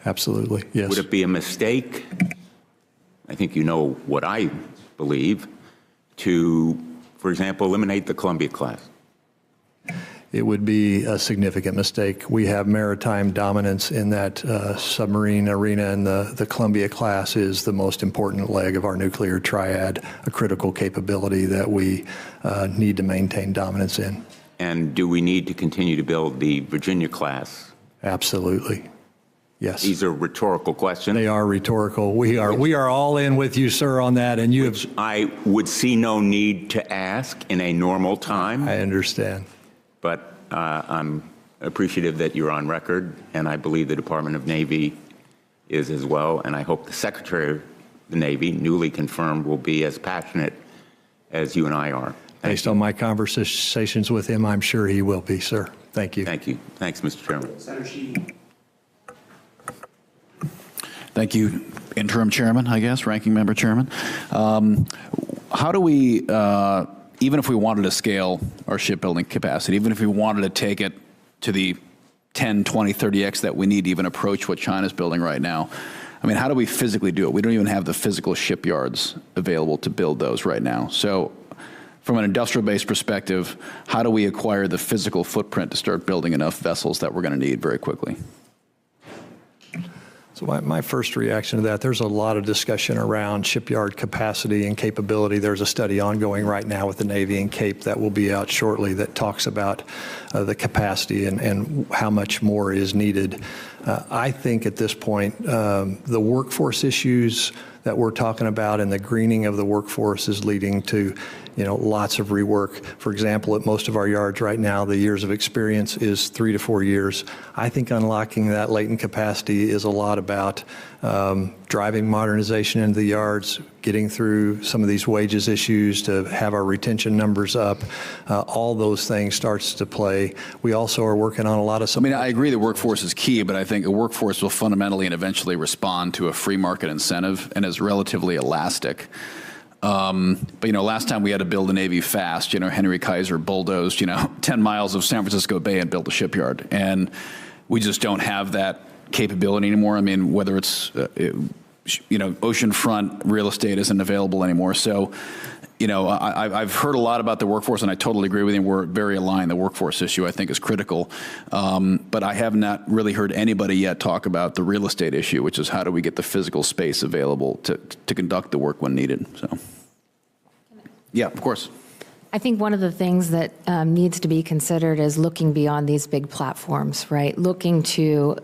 Absolutely, yes. Would it be a mistake, I think you know what I believe, to, for example, eliminate the Columbia class? It would be a significant mistake. We have maritime dominance in that submarine arena, and the Columbia class is the most important leg of our nuclear triad, a critical capability that we need to maintain dominance in. And do we need to continue to build the Virginia class? Absolutely. Yes. These are rhetorical questions. They are rhetorical. We are all in with you, sir, on that. And you have. I would see no need to ask in a normal time. I understand. But I'm appreciative that you're on record, and I believe the Department of Navy is as well. And I hope the Secretary of the Navy, newly confirmed, will be as passionate as you and I are. Based on my conversations with him, I'm sure he will be, sir. Thank you. Thank you. Thanks, Mr. Chairman. Senator Sheehy. Thank you, Interim Chairman, I guess, Ranking Member Chairman. How do we, even if we wanted to scale our shipbuilding capacity, even if we wanted to take it to the 10, 20, 30x that we need to even approach what China's building right now, I mean, how do we physically do it? We don't even have the physical shipyards available to build those right now. So from an industrial-based perspective, how do we acquire the physical footprint to start building enough vessels that we're going to need very quickly? So my first reaction to that, there's a lot of discussion around shipyard capacity and capability. There's a study ongoing right now with the Navy and Cape that will be out shortly that talks about the capacity and how much more is needed. I think at this point, the workforce issues that we're talking about and the greening of the workforce is leading to, lots of rework. For example, at most of our yards right now, the years of experience is 3 to 4 years. I think unlocking that latent capacity is a lot about driving modernization into the yards, getting through some of these wages issues to have our retention numbers up. All those things starts to play. We also are working on a lot of. I mean, I agree the workforce is key, but I think a workforce will fundamentally and eventually respond to a free market incentive and is relatively elastic. But, last time we had to build a Navy fast, Henry Kaiser bulldozed, 10 miles of San Francisco Bay and built a shipyard. And we just don't have that capability anymore. I mean, whether it's, oceanfront real estate isn't available anymore. So, I've heard a lot about the workforce, and I totally agree with you. We're very aligned. The workforce issue, I think, is critical. But I have not really heard anybody yet talk about the real estate issue, which is how do we get the physical space available to conduct the work when needed. So, yeah, of course. I think one of the things that needs to be considered is looking beyond these big platforms, right? Looking to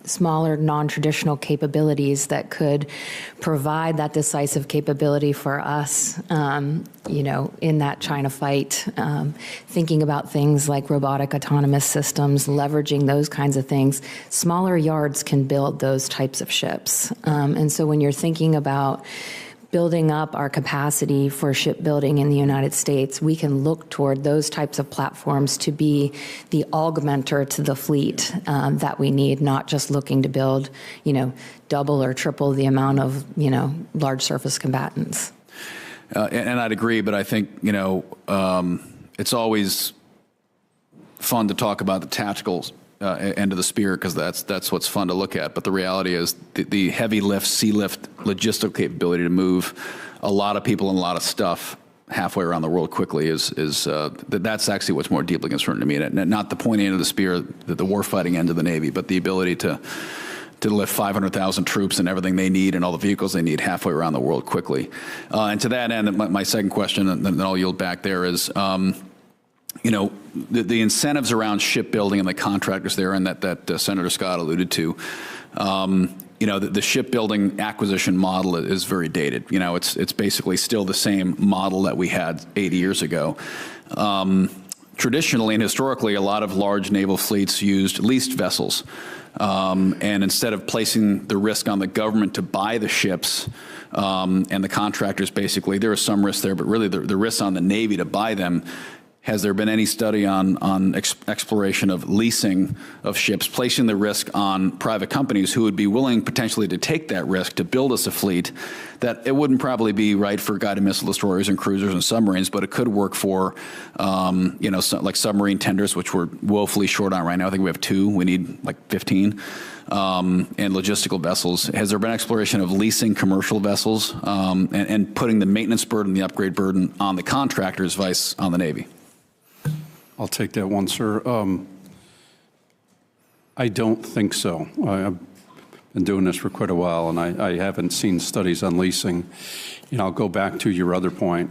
smaller, non-traditional capabilities that could provide that decisive capability for us, in that China fight. Thinking about things like robotic autonomous systems, leveraging those kinds of things. Smaller yards can build those types of ships. And so when you're thinking about building up our capacity for shipbuilding in the United States, we can look toward those types of platforms to be the augmenter to the fleet that we need, not just looking to build, double or triple the amount of, large surface combatants. And I'd agree, but I think, it's always fun to talk about the tactical end of the spear because that's what's fun to look at. But the reality is the heavy lift, sea lift, logistical capability to move a lot of people and a lot of stuff halfway around the world quickly that's actually what's more deeply concerning to me. And not the pointy end of the spear, the warfighting end of the Navy, but the ability to lift 500,000 troops and everything they need and all the vehicles they need halfway around the world quickly. And to that end, my second question, and then I'll yield back there, is the incentives around shipbuilding and the contractors there, and that Senator Scott alluded to, the shipbuilding acquisition model is very dated. It's basically still the same model that we had 80 years ago. Traditionally and historically, a lot of large naval fleets used leased vessels. And instead of placing the risk on the government to buy the ships and the contractors, basically, there is some risk there, but really the risk on the Navy to buy them. has there been any study on exploration of leasing of ships, placing the risk on private companies who would be willing potentially to take that risk to build us a fleet that it wouldn't probably be right for guided missile destroyers and cruisers and submarines, but it could work for, like submarine tenders, which we're woefully short on right now. I think we have 2. We need like 15. And logistical vessels. Has there been exploration of leasing commercial vessels and putting the maintenance burden, the upgrade burden on the contractors, vice on the Navy? I'll take that one, sir. I don't think so. I've been doing this for quite a while, and I haven't seen studies on leasing. I'll go back to your other point.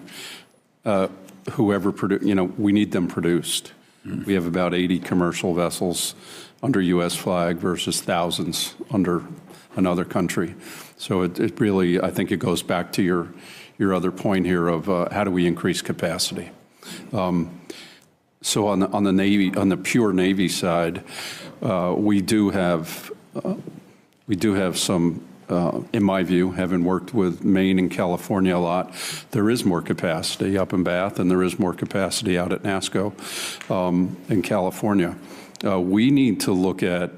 Whoever we need them produced. We have about 80 commercial vessels under U.S. flag versus thousands under another country. So it really, I think it goes back to your other point here of how do we increase capacity. So on the Navy, on the pure Navy side, we do have some, in my view, having worked with Maine and California a lot, there is more capacity up in Bath, and there is more capacity out at NASCO in California. We need to look at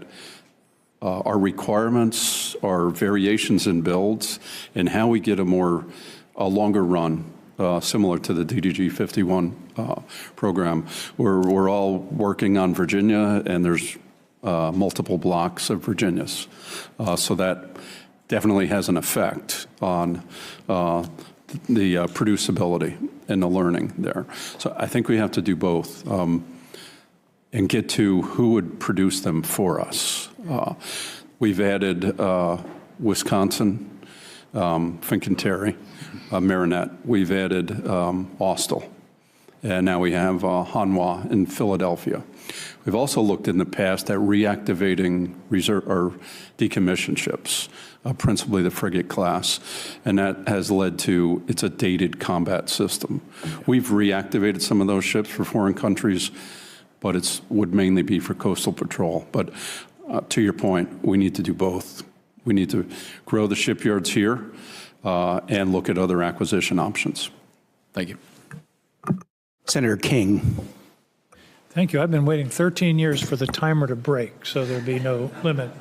our requirements, our variations in builds, and how we get a longer run, similar to the DDG 51 program. We're all working on Virginia, and there's multiple blocks of Virginias. So that definitely has an effect on the producibility and the learning there. So I think we have to do both. And get to who would produce them for us. We've added Wisconsin, Fincantieri, Marinette. We've added Austell, and now we have Hanwha in Philadelphia. We've also looked in the past at reactivating reserve or decommissioned ships, principally the frigate class, and that has led to, it's a dated combat system. We've reactivated some of those ships for foreign countries, but it would mainly be for coastal patrol. But to your point, we need to do both. We need to grow the shipyards here and look at other acquisition options. Thank you. Senator King. Thank you. I've been waiting 13 years for the timer to break, so there'd be no limit.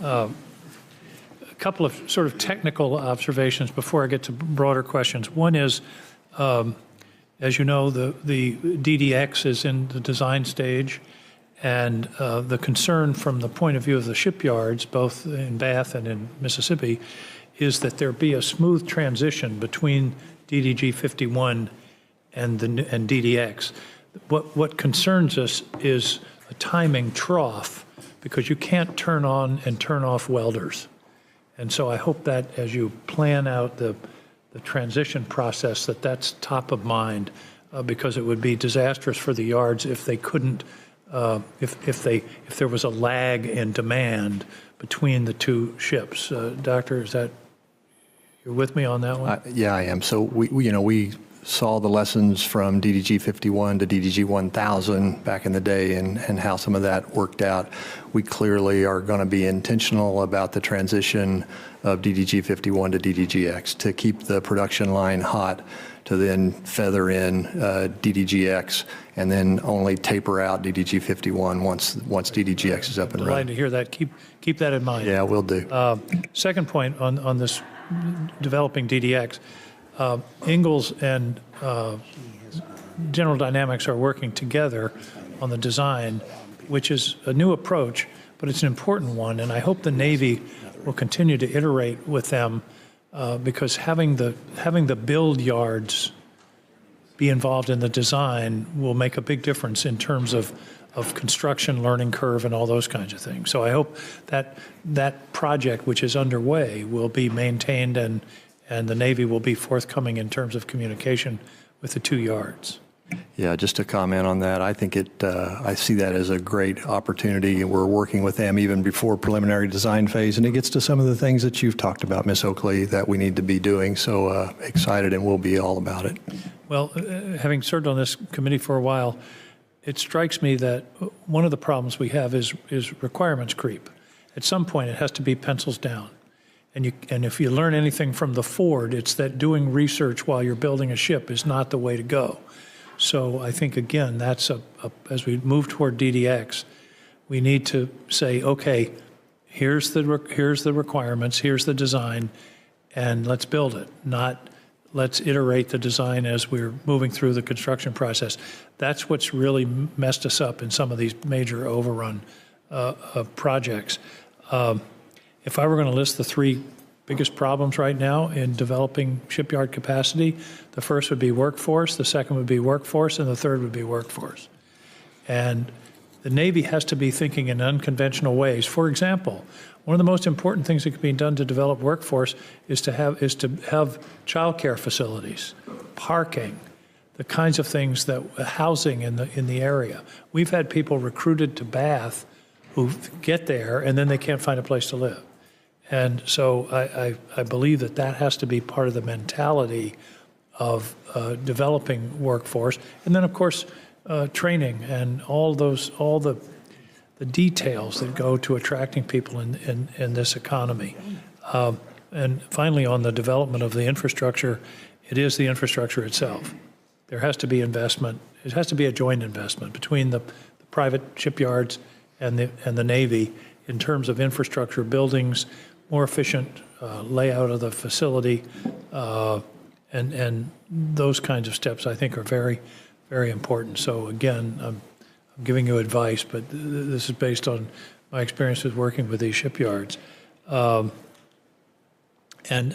A couple of sort of technical observations before I get to broader questions. One is, as you know, the DDX is in the design stage, and the concern from the point of view of the shipyards, both in Bath and in Mississippi, is that there be a smooth transition between DDG 51 and DDX. What concerns us is a timing trough, because you can't turn on and turn off welders. And so I hope that as you plan out the transition process, that's top of mind, because it would be disastrous for the yards if they couldn't, if there was a lag in demand between the two ships. Doctor, you're with me on that one? Yeah, I am. So we saw the lessons from DDG 51 to DDG 1000 back in the day and how some of that worked out. We clearly are going to be intentional about the transition of DDG 51 to DDGX to keep the production line hot, to then feather in DDGX and then only taper out DDG 51 once DDGX is up and running. Glad to hear that. Keep that in mind. Yeah, we'll do. Second point on this developing DDX, Ingalls and General Dynamics are working together on the design, which is a new approach, but it's an important one, and I hope the Navy will continue to iterate with them, because having the build yards be involved in the design will make a big difference in terms of construction, learning curve, and all those kinds of things. So I hope that project, which is underway, will be maintained, and the Navy will be forthcoming in terms of communication with the two yards. Yeah, just to comment on that, I think I see that as a great opportunity. We're working with them even before preliminary design phase, and it gets to some of the things that you've talked about, Ms. Oakley, that we need to be doing. So excited, and we'll be all about it. Well, having served on this committee for a while, it strikes me that one of the problems we have is requirements creep. At some point, it has to be pencils down. And if you learn anything from the Ford, it's that doing research while you're building a ship is not the way to go. So I think, again, that's as we move toward DDX, we need to say, okay, here's the requirements, here's the design, and let's build it, not let's iterate the design as we're moving through the construction process. That's what's really messed us up in some of these major overrun projects. If I were going to list the three biggest problems right now in developing shipyard capacity, the first would be workforce, the second would be workforce, and the third would be workforce. And the Navy has to be thinking in unconventional ways. For example, one of the most important things that can be done to develop workforce is to have childcare facilities, parking, the kinds of things that housing in the area. We've had people recruited to Bath who get there and then they can't find a place to live. And so I believe that has to be part of the mentality of developing workforce. And then, of course, training and all the details that go to attracting people in this economy. And finally, on the development of the infrastructure, it is the infrastructure itself. There has to be investment. It has to be a joint investment between the private shipyards and the Navy in terms of infrastructure, buildings, more efficient layout of the facility, and those kinds of steps I think are very, very important. So again, I'm giving you advice, but this is based on my experience with working with these shipyards. And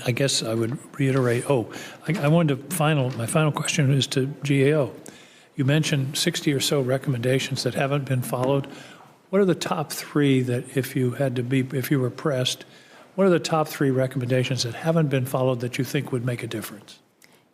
I guess I would reiterate, I wanted to my final question is to GAO. You mentioned 60 or so recommendations that haven't been followed. What are the top three that if you were pressed, what are the top three recommendations that haven't been followed that you think would make a difference?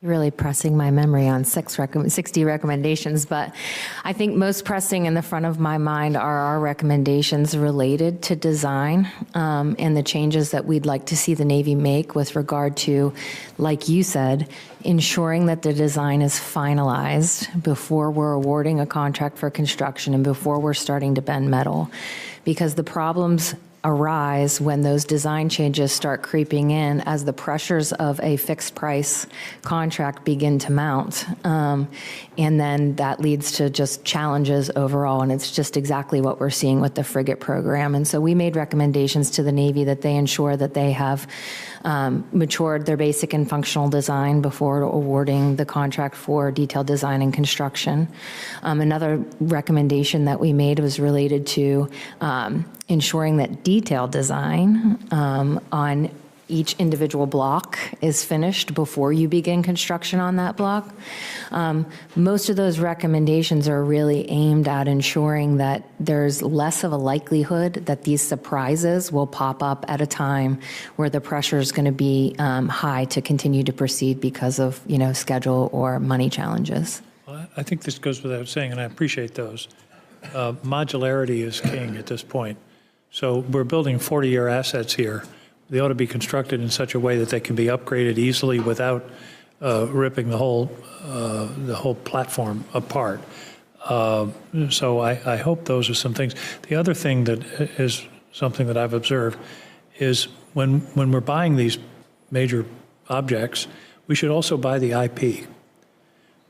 You're really pressing my memory on 60 recommendations, but I think most pressing in the front of my mind are our recommendations related to design and the changes that we'd like to see the Navy make with regard to, like you said, ensuring that the design is finalized before we're awarding a contract for construction and before we're starting to bend metal, because the problems arise when those design changes start creeping in as the pressures of a fixed price contract begin to mount. And then that leads to just challenges overall. And it's just exactly what we're seeing with the frigate program. And so we made recommendations to the Navy that they ensure that they have matured their basic and functional design before awarding the contract for detailed design and construction. Another recommendation that we made was related to ensuring that detailed design on each individual block is finished before you begin construction on that block. Most of those recommendations are really aimed at ensuring that there's less of a likelihood that these surprises will pop up at a time where the pressure is going to be high to continue to proceed because of schedule or money challenges. Well, I think this goes without saying, and I appreciate those. Modularity is king at this point. So we're building 40-year assets here. They ought to be constructed in such a way that they can be upgraded easily without ripping the whole platform apart. So I hope those are some things. The other thing that is something that I've observed is when we're buying these major objects, we should also buy the IP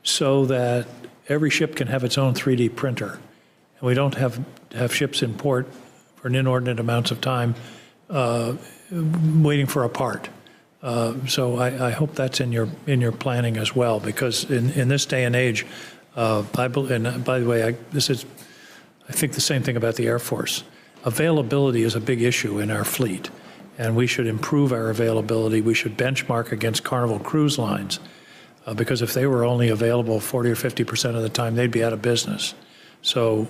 so that every ship can have its own 3D printer. And we don't have ships in port for an inordinate amounts of time waiting for a part. So I hope that's in your planning as well, because in this day and age, and by the way, I think the same thing about the Air Force. Availability is a big issue in our fleet, and we should improve our availability. We should benchmark against Carnival Cruise Lines, because if they were only available 40 or 50% of the time, they'd be out of business. So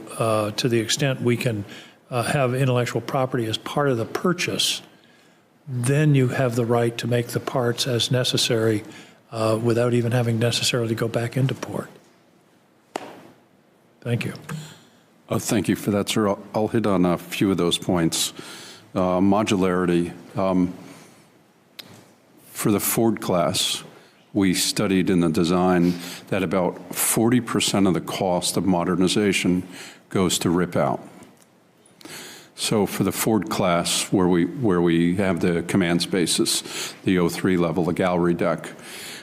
to the extent we can have intellectual property as part of the purchase, then you have the right to make the parts as necessary without even having necessarily go back into port. Thank you. Thank you for that, sir. I'll hit on a few of those points. Modularity. For the Ford class, we studied in the design that about 40% of the cost of modernization goes to rip out. So for the Ford class, where we have the command spaces, the O3 level, the gallery deck,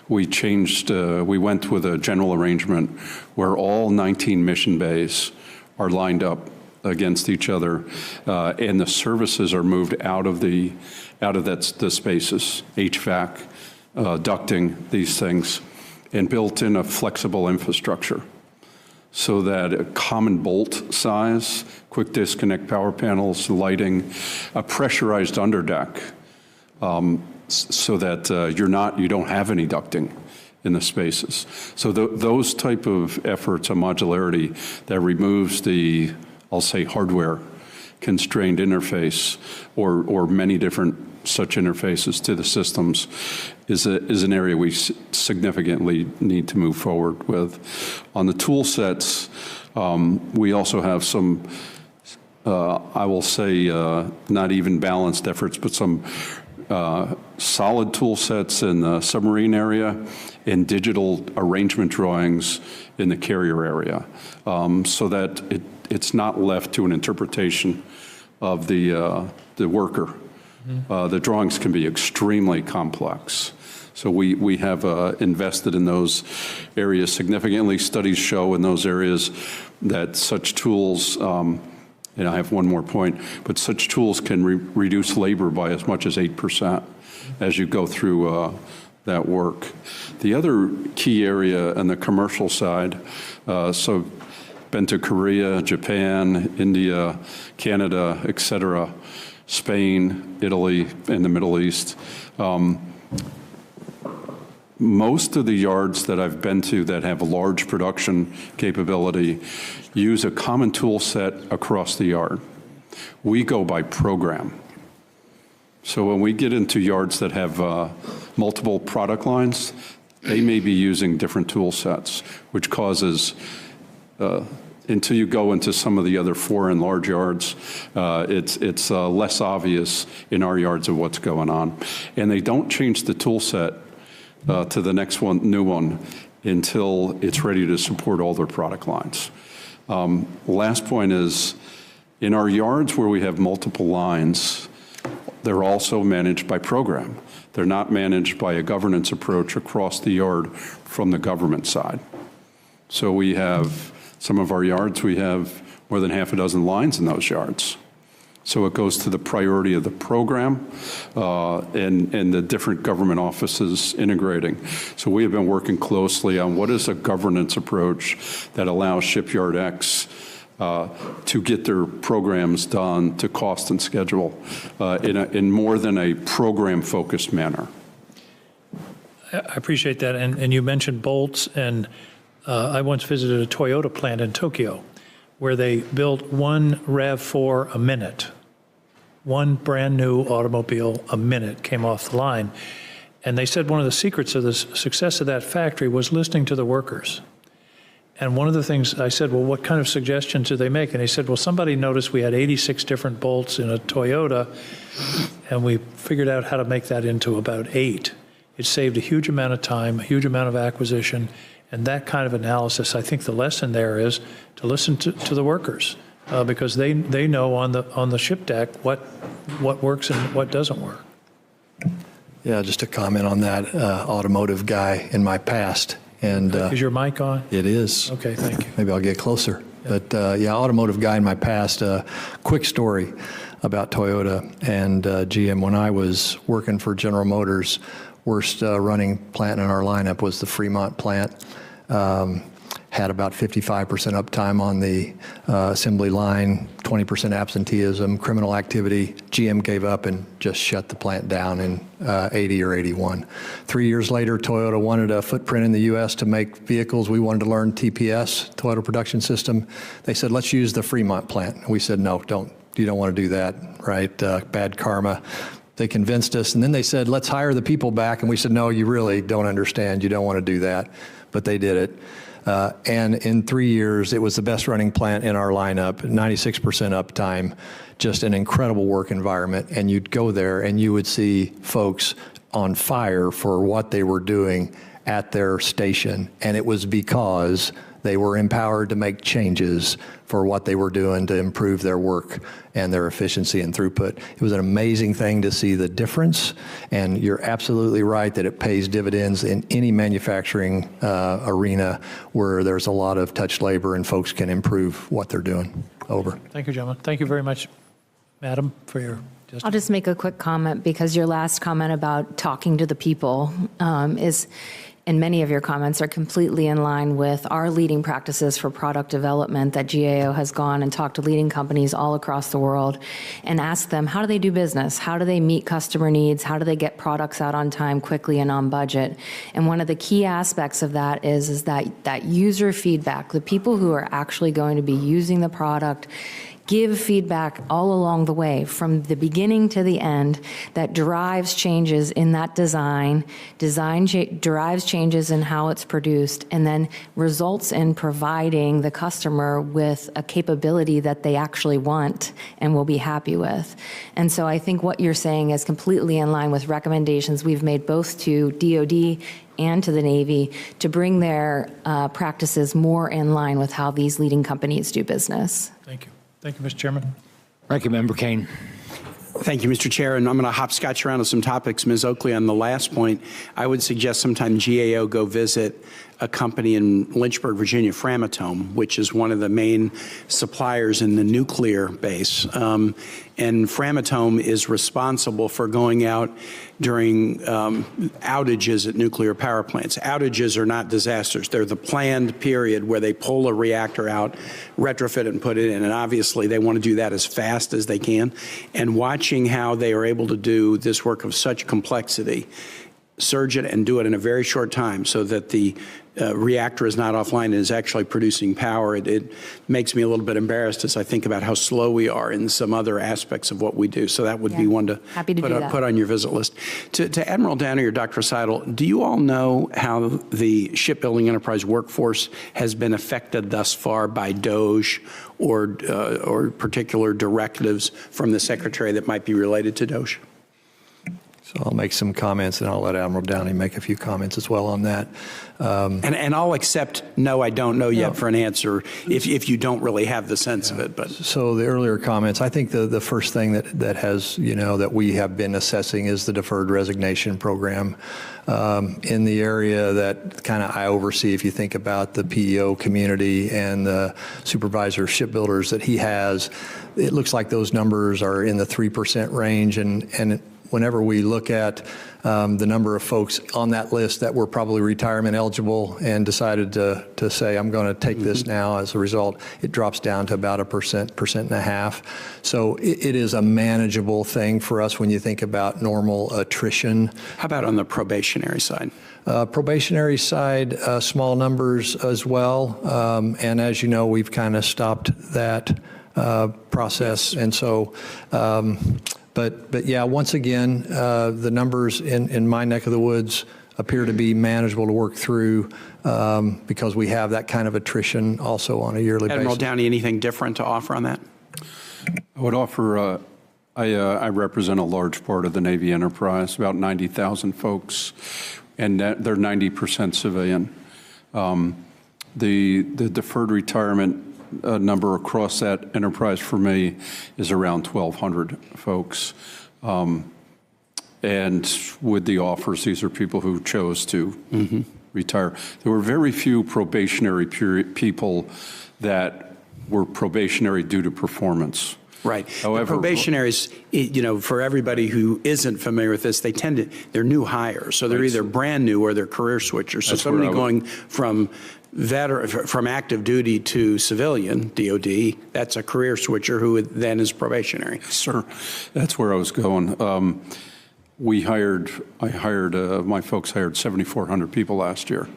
we changed, we went with a general arrangement where all 19 mission bays are lined up against each other, and the services are moved out of the spaces, HVAC, ducting, these things, and built in a flexible infrastructure so that a common bolt size, quick disconnect power panels, lighting, a pressurized underdeck, so that you don't have any ducting in the spaces. So those type of efforts of modularity that removes the, I'll say, hardware constrained interface or many different such interfaces to the systems is an area we significantly need to move forward with. On the tool sets, we also have some, I will say, not even balanced efforts, but some solid tool sets in the submarine area and digital arrangement drawings in the carrier area, so that it's not left to an interpretation of the worker. The drawings can be extremely complex. So we have invested in those areas significantly. Studies show in those areas that such tools, and I have one more point, but such tools can reduce labor by as much as 8% as you go through that work. The other key area on the commercial side, so been to Korea, Japan, India, Canada, et cetera, Spain, Italy, and the Middle East. Most of the yards that I've been to that have large production capability use a common tool set across the yard. We go by program. So when we get into yards that have multiple product lines, they may be using different tool sets, which causes, until you go into some of the other foreign large yards, it's less obvious in our yards of what's going on. And they don't change the tool set to the next new one until it's ready to support all their product lines. Last point is, in our yards where we have multiple lines, they're also managed by program. They're not managed by a governance approach across the yard from the government side. So we have, some of our yards, we have more than half a dozen lines in those yards. So it goes to the priority of the program and the different government offices integrating. So we have been working closely on what is a governance approach that allows Shipyard X to get their programs done to cost and schedule in more than a program-focused manner. I appreciate that. And you mentioned bolts, and I once visited a Toyota plant in Tokyo where they built one RAV4 a minute. One brand new automobile a minute came off the line. And they said one of the secrets of the success of that factory was listening to the workers. And one of the things I said, well, what kind of suggestions do they make? And they said, well, somebody noticed we had 86 different bolts in a Toyota, and we figured out how to make that into about 8. It saved a huge amount of time, a huge amount of acquisition, and that kind of analysis. I think the lesson there is to listen to the workers, because they know on the ship deck what works and what doesn't work. Yeah, just to comment on that, automotive guy in my past. And is your mic on? It is. Okay, thank you. Maybe I'll get closer. Yeah. But yeah, automotive guy in my past. Quick story about Toyota and GM. When I was working for General Motors, worst running plant in our lineup was the Fremont plant. Had about 55% uptime on the assembly line, 20% absenteeism, criminal activity. GM gave up and just shut the plant down in 80 or 81. 3 years later, Toyota wanted a footprint in the U.S. to make vehicles. We wanted to learn TPS, Toyota Production System. They said, let's use the Fremont plant. We said, no, don't. You don't want to do that, right? Bad karma. They convinced us, and then they said, let's hire the people back. And we said, no, you really don't understand. You don't want to do that. But they did it. And in 3 years, it was the best running plant in our lineup, 96% uptime, just an incredible work environment. And you'd go there and you would see folks on fire for what they were doing at their station. And it was because they were empowered to make changes for what they were doing to improve their work and their efficiency and throughput. It was an amazing thing to see the difference, and you're absolutely right that it pays dividends in any manufacturing arena where there's a lot of touch labor and folks can improve what they're doing. Over. Thank you, gentlemen. Thank you very much, Madam, for your testimony. I'll just make a quick comment, because your last comment about talking to the people and many of your comments are completely in line with our leading practices for product development, that GAO has gone and talked to leading companies all across the world and asked them, how do they do business? How do they meet customer needs? How do they get products out on time, quickly, and on budget? And one of the key aspects of that is that user feedback, the people who are actually going to be using the product, give feedback all along the way, from the beginning to the end, that drives changes in that design drives changes in how it's produced, and then results in providing the customer with a capability that they actually want and will be happy with. And so I think what you're saying is completely in line with recommendations we've made both to DoD and to the Navy to bring their practices more in line with how these leading companies do business. Thank you. Thank you, Mr. Chairman. Ranking Member Kane. Thank you, Mr. Chair. And I'm going to hopscotch around to some topics. Ms. Oakley, on the last point, I would suggest sometime GAO go visit a company in Lynchburg, Virginia, Framatome, which is one of the main suppliers in the nuclear base. And Framatome is responsible for going out during outages at nuclear power plants. Outages are not disasters. They're the planned period where they pull a reactor out, retrofit it, and put it in. And obviously, they want to do that as fast as they can. And watching how they are able to do this work of such complexity, surge it and do it in a very short time so that the reactor is not offline and is actually producing power, it makes me a little bit embarrassed as I think about how slow we are in some other aspects of what we do. So that would be one to, put on your visit list. To Admiral Downey or Dr. Seidel, do you all know how the shipbuilding enterprise workforce has been affected thus far by DOGE or particular directives from the Secretary that might be related to DOGE? So I'll make some comments, and I'll let Admiral Downey make a few comments as well on that. And I'll accept no, I don't know yet for an answer if you don't really have the sense of it. But so the earlier comments, I think the first thing that has, that we have been assessing is the deferred resignation program in the area that kind of I oversee. If you think about the PEO community and the supervisor shipbuilders that he has, it looks like those numbers are in the 3% range, and whenever we look at the number of folks on that list that were probably retirement eligible and decided to say, I'm going to take this now, as a result, it drops down to about 1.5%. So it is a manageable thing for us when you think about normal attrition. How about on the probationary side? Probationary side, small numbers as well. And as you know, we've kind of stopped that process. And so, But yeah, once again, the numbers in my neck of the woods appear to be manageable to work through because we have that kind of attrition also on a yearly basis. Admiral Downey, anything different to offer on that? I would offer, I represent a large part of the Navy enterprise, about 90,000 folks, and they're 90% civilian. The deferred retirement number across that enterprise for me is around 1,200 folks. And with the offers, these are people who chose to retire. There were very few probationary people that were probationary due to performance. Right. However, the probationaries, for everybody who isn't familiar with this, they're new hires. So they're either brand new or they're career switchers. So somebody going from active duty to civilian, DOD, that's a career switcher who then is probationary. Sir, that's where I was going. My folks hired 7,400 people last year,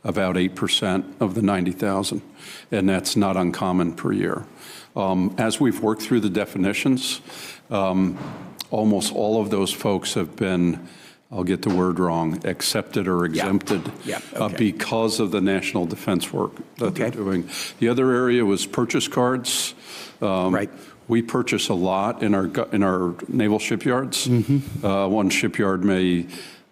about 8% of the 90,000, and that's not uncommon per year. As we've worked through the definitions, almost all of those folks have been, I'll get the word wrong, accepted or exempted because of the national defense work that they're doing. The other area was purchase cards. Right. We purchase a lot in our naval shipyards. One shipyard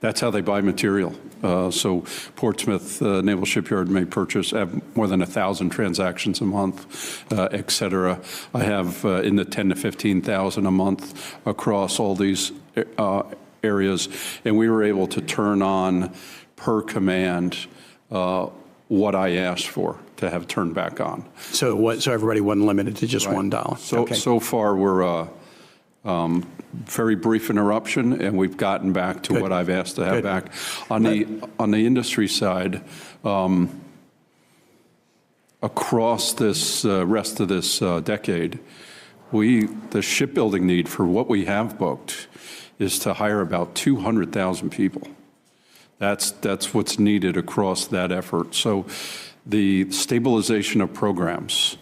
That's how they buy material. So Portsmouth Naval Shipyard may have more than 1,000 transactions a month, et cetera. I have in the 10 to 15,000 a month across all these areas, and we were able to turn on per command what I asked for to have turned back on. So everybody wasn't limited to just $1. So far we're very brief interruption, and we've gotten back to what I've asked to have back. On the industry side, across this rest of this decade, the shipbuilding need for what we have booked is to hire about 200,000 people. That's what's needed across that effort. So the stabilization of programs,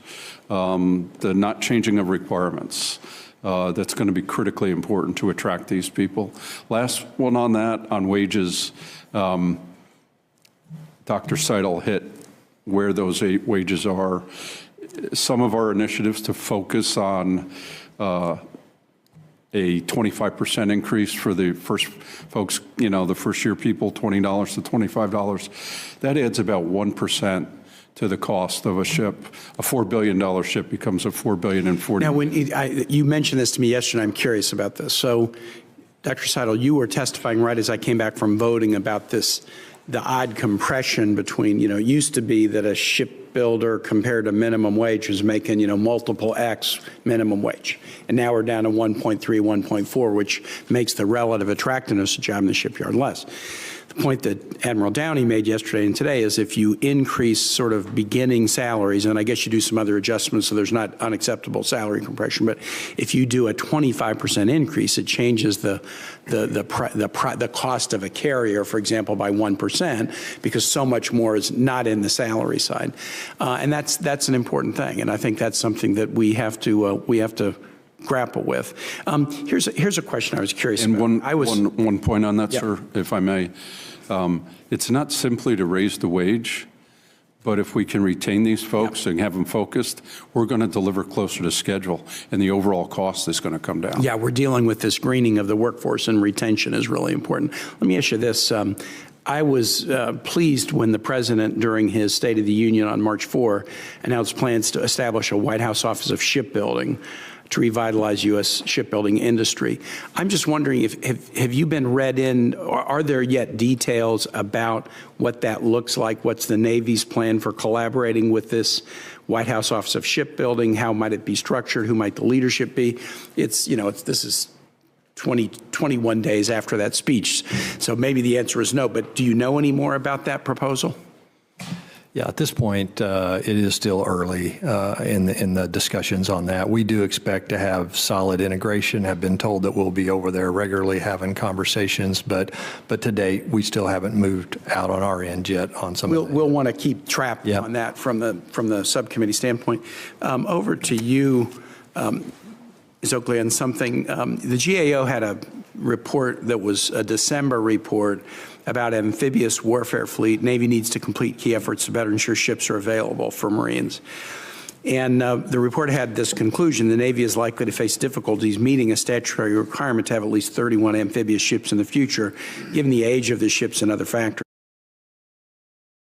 the not changing of requirements, that's going to be critically important to attract these people. Last one on that, on wages, Dr. Seidel hit where those wages are. Some of our initiatives to focus on a 25% increase for the first folks, the first year people, $20 to $25. That adds about 1% to the cost of a ship. A $4 billion ship becomes a $4 billion and 40. Now, when you mentioned this to me yesterday, I'm curious about this. So, Dr. Seidel, you were testifying right as I came back from voting about this, the odd compression between, it used to be that a shipbuilder compared to minimum wage was making, multiple X minimum wage. And now we're down to 1.3, 1.4, which makes the relative attractiveness of a job in the shipyard less. The point that Admiral Downey made yesterday and today is if you increase sort of beginning salaries, and I guess you do some other adjustments so there's not unacceptable salary compression, but if you do a 25% increase, it changes the cost of a carrier, for example, by 1%, because so much more is not in the salary side, and that's an important thing, and I think that's something that we have to grapple with. Here's a question I was curious about. One point on that, sir, if I may. It's not simply to raise the wage, but if we can retain these folks and have them focused, we're going to deliver closer to schedule, and the overall cost is going to come down. Yeah, we're dealing with this greening of the workforce, and retention is really important. Let me ask you this. I was pleased when the president, during his State of the Union on March 4, announced plans to establish a White House Office of Shipbuilding to revitalize U.S. shipbuilding industry. I'm just wondering, have you been read in, or are there yet details about what that looks like? What's the Navy's plan for collaborating with this White House Office of Shipbuilding? How might it be structured? Who might the leadership be? This is 21 days after that speech, so maybe the answer is no, but do you know any more about that proposal? Yeah, at this point, it is still early in the discussions on that. We do expect to have solid integration, have been told that we'll be over there regularly having conversations, but to date, we still haven't moved out on our end yet on some of that. We'll want to keep track on that from the subcommittee standpoint. Over to you, Ms. Oakley, on something. The GAO had a report that was a December report about amphibious warfare fleet. Navy needs to complete key efforts to better ensure ships are available for Marines. And the report had this conclusion: the Navy is likely to face difficulties meeting a statutory requirement to have at least 31 amphibious ships in the future, given the age of the ships and other factors.